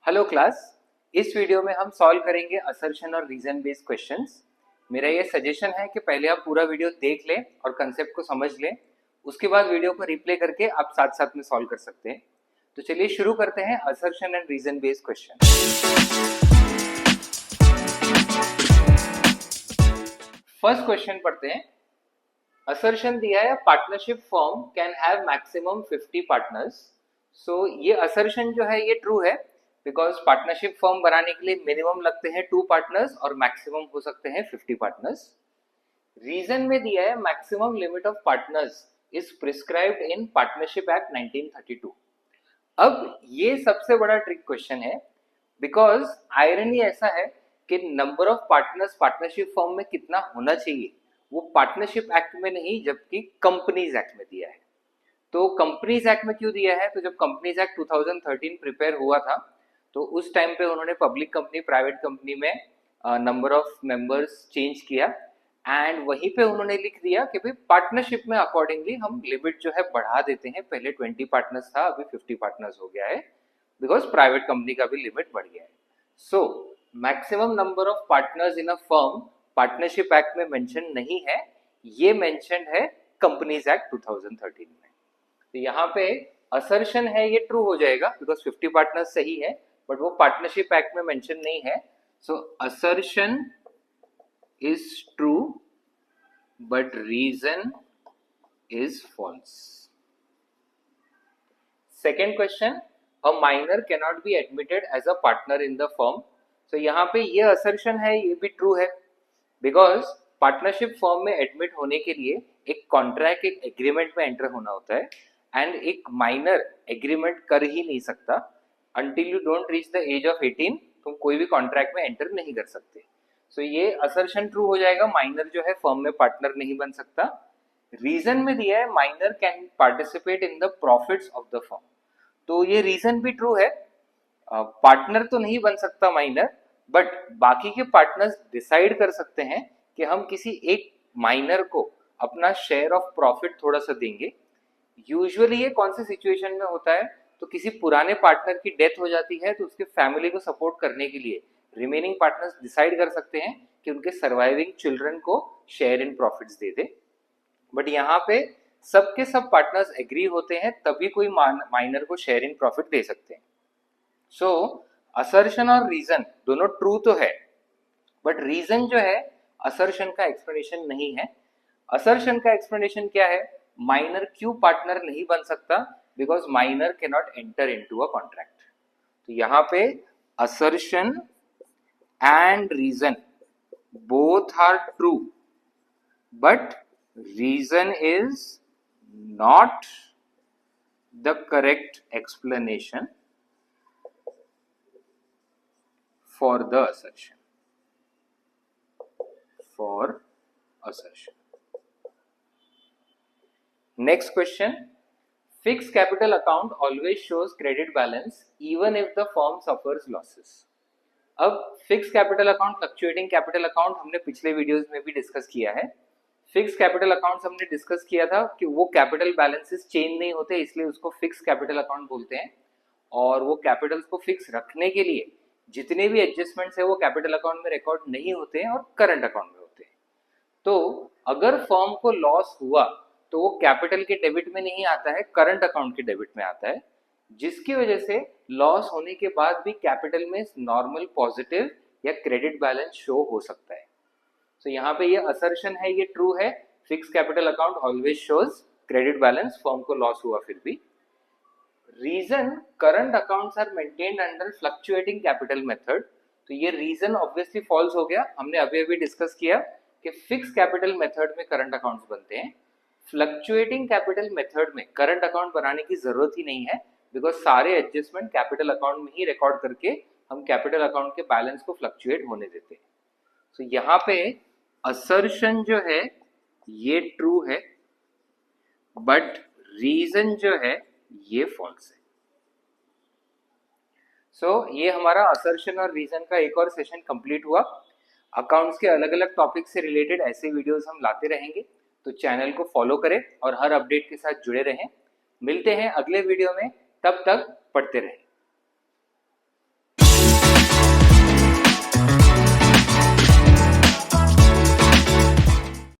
Hello class. इस video में हम सॉल्व करेंगे असर्शन और रीजन बेस्ड क्वेश्चंस। मेरा ये सजेशन है कि पहले आप पूरा वीडियो देख लें और कंसेप्ट को समझ लें, उसके बाद वीडियो को रिप्ले करके आप साथ साथ में सॉल्व कर सकते हैं। तो चलिए शुरू करते हैं assertion and reason based question. First question पढ़ते हैं। असर्शन दिया है partnership firm can have maximum 50 partners. So ये असर्शन जो है ये ट्रू है, बिकॉज पार्टनरशिप फर्म बनाने के लिए मिनिमम लगते हैं 2 पार्टनर्स और मैक्सिमम हो सकते हैं 50 पार्टनर्स। रीजन में दिया है maximum limit of partners is prescribed in partnership act 1932। अब ये सबसे बड़ा ट्रिक क्वेश्चन है, बिकॉज आयरनी ऐसा है कि number of partners partnership firm में कितना होना चाहिए वो पार्टनरशिप एक्ट में नहीं जबकि कंपनीज एक्ट में दिया है। तो कंपनीज एक्ट में क्यों दिया है? तो जब कंपनीज एक्ट 2013 प्रिपेयर हुआ था तो उस टाइम पे उन्होंने पब्लिक कंपनी प्राइवेट कंपनी में नंबर ऑफ मेंबर्स चेंज किया एंड वहीं पे उन्होंने लिख दिया कि भाई पार्टनरशिप में अकॉर्डिंगली हम लिमिट जो है बढ़ा देते हैं। पहले 20 पार्टनर्स था, अभी 50 पार्टनर्स हो गया है, बिकॉज प्राइवेट कंपनी का भी लिमिट बढ़ गया है। So maximum number of partners in a firm partnership act में मेंशन नहीं है, ये मेंशन है कंपनीज एक्ट 2013 में। तो यहाँ पे असर्शन है ये ट्रू हो जाएगा बिकॉज 50 पार्टनर्स सही है, बट वो पार्टनरशिप एक्ट में मेंशन नहीं है। So assertion is true but reason is false. Second question, a minor can not be admitted as a partner in the firm. तो यहाँ पे ये असर्शन है ये भी ट्रू है, बिकॉज पार्टनरशिप फर्म में एडमिट होने के लिए एक कॉन्ट्रैक्ट एक एग्रीमेंट में एंटर होना होता है एंड एक माइनर एग्रीमेंट कर ही नहीं सकता। Until you don't reach the age of 18 तुम कोई भी कॉन्ट्रैक्ट में एंटर नहीं कर सकते। सो ये असर्शन ट्रू हो जाएगा, माइनर जो है फर्म में पार्टनर नहीं बन सकता। रीजन में दिया है minor can participate in the profits of the firm. तो ये रीजन भी ट्रू है, पार्टनर तो नहीं बन सकता माइनर, बट बाकी के पार्टनर्स डिसाइड कर सकते हैं कि हम किसी एक माइनर को अपना शेयर ऑफ प्रॉफिट थोड़ा सा देंगे। यूजुअली ये कौन से सिचुएशन में होता है? तो किसी पुराने पार्टनर की डेथ हो जाती है तो उसके फैमिली को सपोर्ट करने के लिए रिमेनिंग पार्टनर्स डिसाइड कर सकते हैं कि उनके सर्वाइविंग चिल्ड्रन को share in profits they they. But यहाँ पे सबके सब पार्टनर्स एग्री होते हैं तभी कोई माइनर को शेयर इन प्रॉफिट दे सकते हैं। सो असर्शन और रीजन दोनों ट्रू तो है, बट रीजन जो है असर्शन का एक्सप्लेनेशन नहीं है। असर्शन का एक्सप्लेनेशन क्या है? माइनर क्यों पार्टनर नहीं बन सकता? Because minor can not enter into a contract. तो यहाँ पे assertion and reason both are true, but reason is not the correct explanation for the assertion. Next question, fixed capital account always shows credit balance even if the firm suffers losses. अब fix capital account fluctuating capital account हमने पिछले videos में भी discuss किया है। Fixed capital accounts हमने discuss किया था कि वो कैपिटल बैलेंसेस चेंज नहीं होते, इसलिए उसको फिक्स कैपिटल अकाउंट बोलते हैं। और वो कैपिटल्स को फिक्स रखने के लिए जितने भी एडजस्टमेंट्स है वो कैपिटल अकाउंट में रिकॉर्ड नहीं होते हैं और करंट अकाउंट में होते हैं। तो अगर फर्म को लॉस हुआ तो वो कैपिटल के डेबिट में नहीं आता है, करंट अकाउंट के डेबिट में आता है, जिसकी वजह से लॉस होने के बाद भी कैपिटल में नॉर्मल पॉजिटिव या क्रेडिट बैलेंस शो हो सकता है। तो यहाँ पे ये असर्शन है ये ट्रू है, fixed capital account always shows credit balance, firm को लॉस हुआ फिर भी। Reason, current accounts are maintained under fluctuating capital method. तो ये रीजन ऑब्वियसली फॉल्स हो गया। हमने अभी अभी डिस्कस किया कि फिक्स कैपिटल मेथड में करंट अकाउंट्स बनते हैं, फ्लक्चुएटिंग कैपिटल मेथड में करंट अकाउंट बनाने की जरूरत ही नहीं है, बिकॉज सारे एडजस्टमेंट कैपिटल अकाउंट में ही रिकॉर्ड करके हम कैपिटल अकाउंट के बैलेंस को फ्लक्चुएट होने देते हैं। तो यहाँ पे असर्शन जो है ये ट्रू है, बट रीजन जो है ये फॉल्स है। सो ये हमारा असर्शन और रीजन का एक और सेशन कंप्लीट हुआ। अकाउंट्स के अलग अलग टॉपिक से रिलेटेड ऐसे वीडियोस हम लाते रहेंगे, तो चैनल को फॉलो करें और हर अपडेट के साथ जुड़े रहें। मिलते हैं अगले वीडियो में, तब तक पढ़ते रहें।